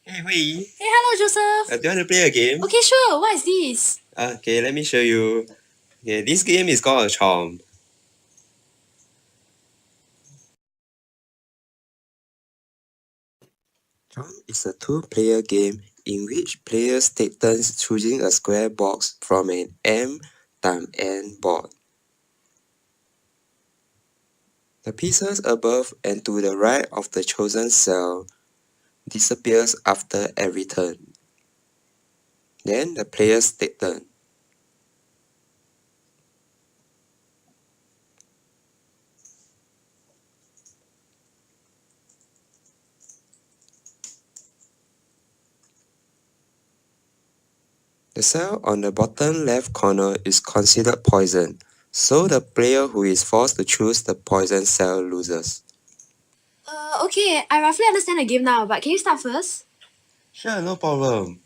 Hey, Hui, Hey, hello, Joseph. do you want to play a game? Okay, sure. What is this? Okay, let me show you. Okay, this game is called a Chomp. Chomp is a two-player game in which players take turns choosing a square box from an M times N board. The pieces above and to the right of the chosen cell disappears after every turn. Then the players take turn. The cell on the bottom left corner is considered poison, so the player who is forced to choose the poison cell loses. Okay, I roughly understand the game now, but can you start first? Sure, no problem.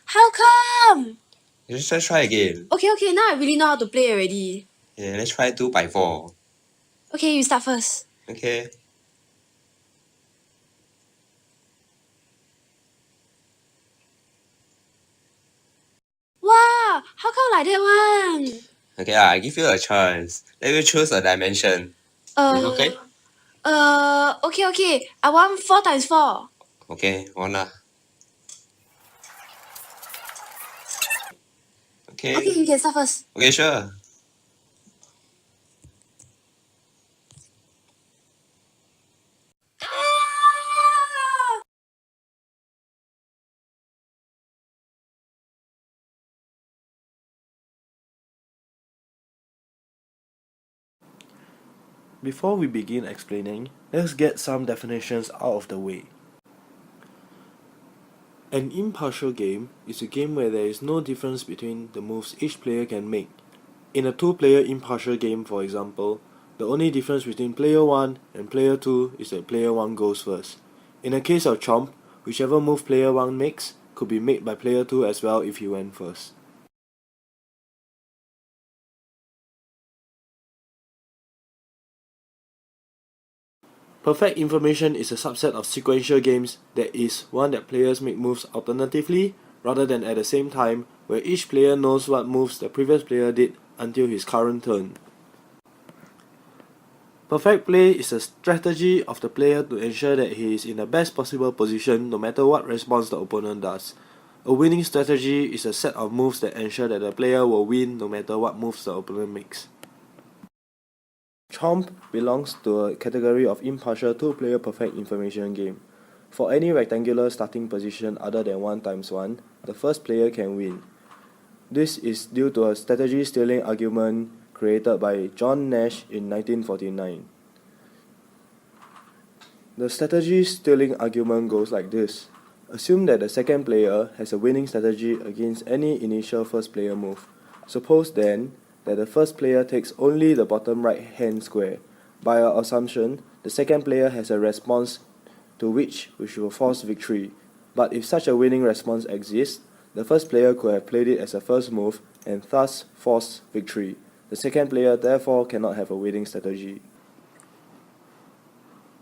How come? Let's try again. Okay, now I really know how to play already. Yeah, let's try 2 by 4. Okay, you start first. Okay. Wow, how come like that one? Okay, I give you a chance. Let me choose a dimension. Okay? Okay. I want 4 times 4. Okay, one lah. Okay, Okay. you can start first. Okay, sure. Ah! Before we begin explaining, let's get some definitions out of the way. An impartial game is a game where there is no difference between the moves each player can make. In a two-player impartial game, for example, the only difference between player 1 and player 2 is that player 1 goes first. In the case of Chomp, whichever move player 1 makes could be made by player 2 as well if he went first. Perfect information is a subset of sequential games that is one that players make moves alternatively rather than at the same time, where each player knows what moves the previous player did until his current turn. Perfect play is a strategy of the player to ensure that he is in the best possible position no matter what response the opponent does. A winning strategy is a set of moves that ensure that the player will win no matter what moves the opponent makes. Chomp belongs to a category of impartial two-player perfect information game. For any rectangular starting position other than 1 times 1, the first player can win. This is due to a strategy stealing argument created by John Nash in 1949. The strategy stealing argument goes like this. Assume that the second player has a winning strategy against any initial first player move. Suppose then that the first player takes only the bottom right hand square. By our assumption, the second player has a response to which will force victory. But if such a winning response exists, the first player could have played it as a first move and thus forced victory. The second player therefore cannot have a winning strategy.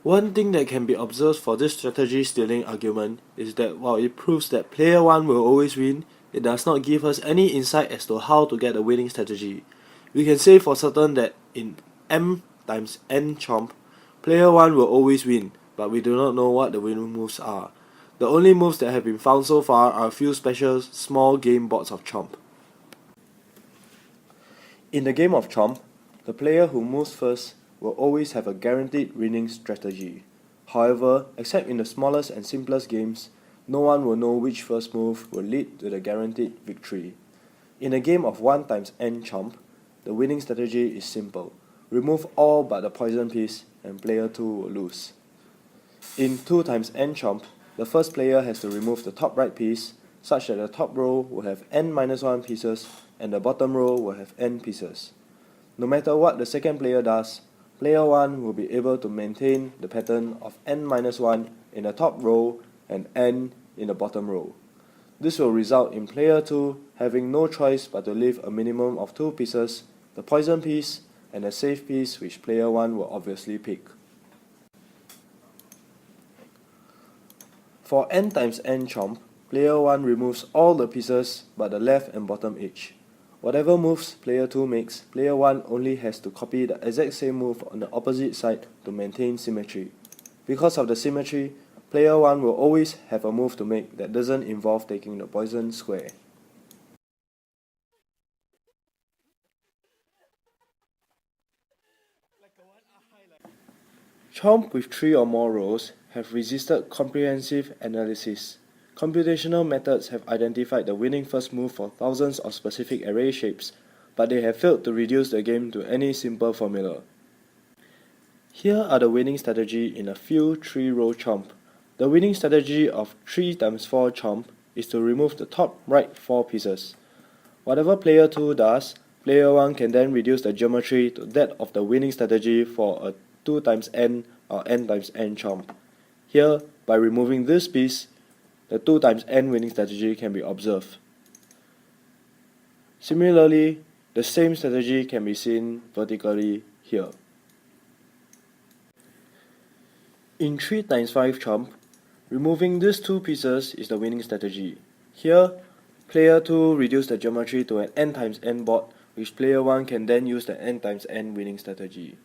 One thing that can be observed for this strategy stealing argument is that while it proves that player 1 will always win, it does not give us any insight as to how to get a winning strategy. We can say for certain that in M times N Chomp, player 1 will always win, but we do not know what the winning moves are. The only moves that have been found so far are a few special small game boards of Chomp. In the game of Chomp, the player who moves first will always have a guaranteed winning strategy. However, except in the smallest and simplest games, no one will know which first move will lead to the guaranteed victory. In a game of 1 times N Chomp, the winning strategy is simple. Remove all but the poison piece and player 2 will lose. In 2 times N Chomp, the first player has to remove the top right piece such that the top row will have N-1 pieces and the bottom row will have N pieces. No matter what the second player does, player 1 will be able to maintain the pattern of N-1 in the top row and N in the bottom row. This will result in player 2 having no choice but to leave a minimum of 2 pieces, the poison piece and a safe piece which player 1 will obviously pick. For n times n chomp, player 1 removes all the pieces but the left and bottom edge. Whatever moves player 2 makes, player 1 only has to copy the exact same move on the opposite side to maintain symmetry. Because of the symmetry, player 1 will always have a move to make that doesn't involve taking the poison square. Chomp with 3 or more rows have resisted comprehensive analysis. Computational methods have identified the winning first move for thousands of specific array shapes, but they have failed to reduce the game to any simple formula. Here are the winning strategy in a few 3-row chomp. The winning strategy of 3 times 4 chomp is to remove the top right 4 pieces. Whatever player 2 does, player 1 can then reduce the geometry to that of the winning strategy for a 2 times n or n times n chomp. Here, by removing this piece, the 2 times n winning strategy can be observed. Similarly, the same strategy can be seen vertically here. In 3 times 5 chomp, removing these 2 pieces is the winning strategy. Here, player 2 reduces the geometry to an n times n board, which player 1 can then use the n times n winning strategy.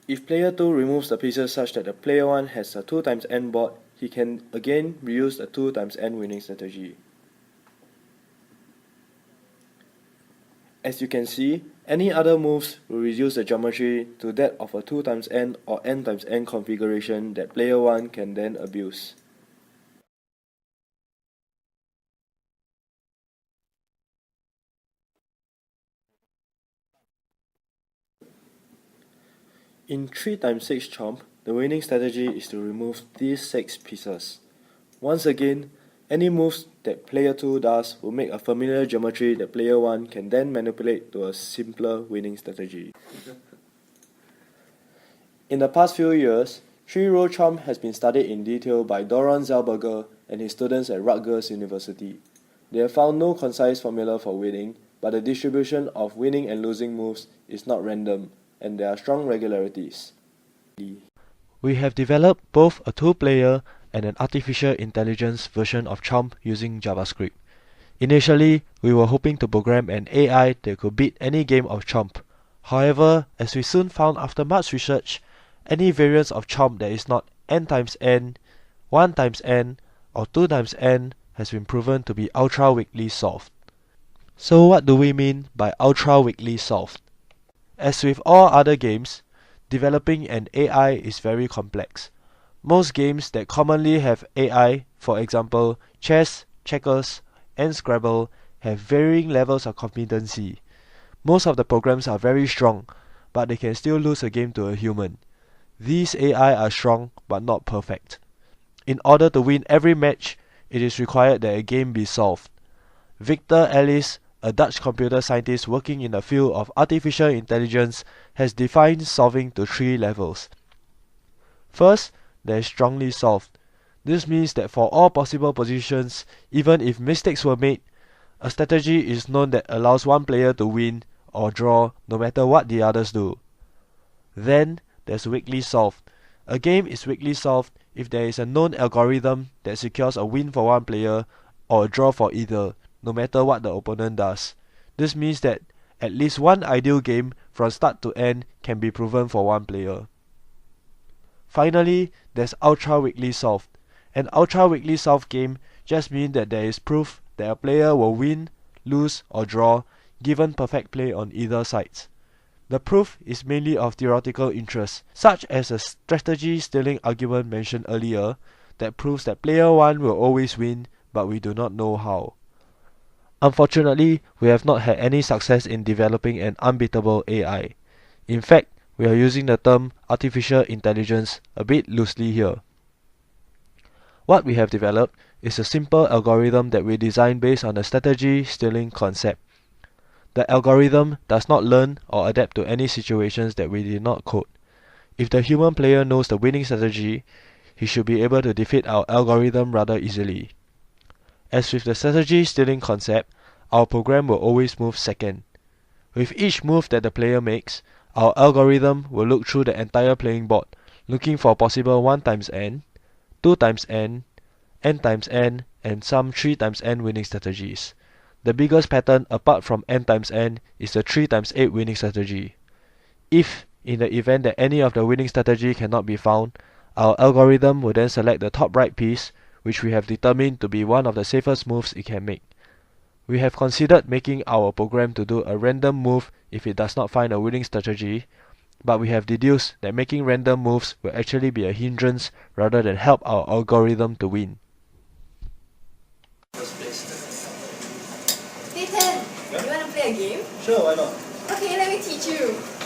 If player 2 removes the pieces such that the player 1 has a 2 times n board, he can again reuse the 2 times n winning strategy. As you can see, any other moves will reduce the geometry to that of a 2 times n or n times n configuration that player 1 can then abuse. In 3 times 6 chomp, the winning strategy is to remove these 6 pieces. Once again, any moves that player 2 does will make a familiar geometry that player 1 can then manipulate to a simpler winning strategy. In the past few years, 3-row chomp has been studied in detail by Doron Zellberger and his students at Rutgers University. They have found no concise formula for winning, but the distribution of winning and losing moves is not random, and there are strong regularities. We have developed both a 2-player and an artificial intelligence version of Chomp using JavaScript. Initially, we were hoping to program an AI that could beat any game of Chomp. However, as we soon found after much research, any variance of Chomp that is not n times n, 1 times n, or 2 times n has been proven to be ultra-weakly solved. So what do we mean by ultra-weakly solved? As with all other games, developing an AI is very complex. Most games that commonly have AI, for example chess, checkers, and Scrabble, have varying levels of competency. Most of the programs are very strong, but they can still lose a game to a human. These AI are strong but not perfect. In order to win every match, it is required that a game be solved. Victor Alice, a Dutch computer scientist working in the field of artificial intelligence, has defined solving to 3 levels. First, there is strongly solved. This means that for all possible positions, even if mistakes were made, a strategy is known that allows one player to win or draw no matter what the others do. Then, there's weakly solved. A game is weakly solved if there is a known algorithm that secures a win for one player or a draw for either, no matter what the opponent does. This means that at least one ideal game from start to end can be proven for one player. Finally, there's ultra-weakly solved. An ultra-weakly solved game just means that there is proof that a player will win, lose, or draw given perfect play on either sides. The proof is mainly of theoretical interest, such as a strategy stealing argument mentioned earlier that proves that player 1 will always win, but we do not know how. Unfortunately, we have not had any success in developing an unbeatable AI. In fact, we are using the term artificial intelligence a bit loosely here. What we have developed is a simple algorithm that we designed based on the strategy stealing concept. The algorithm does not learn or adapt to any situations that we did not code. If the human player knows the winning strategy, he should be able to defeat our algorithm rather easily. As with the strategy stealing concept, our program will always move second. With each move that the player makes, our algorithm will look through the entire playing board, looking for possible 1 times n, 2 times n times n, and some 3 times n winning strategies. The biggest pattern apart from n times n is the 3 times 8 winning strategy. If, in the event that any of the winning strategy cannot be found, our algorithm will then select the top right piece, which we have determined to be one of the safest moves it can make. We have considered making our program to do a random move if it does not find a winning strategy, but we have deduced that making random moves will actually be a hindrance rather than help our algorithm to win. Nathan, you want to play a game? Sure, why not? Okay, let me teach you.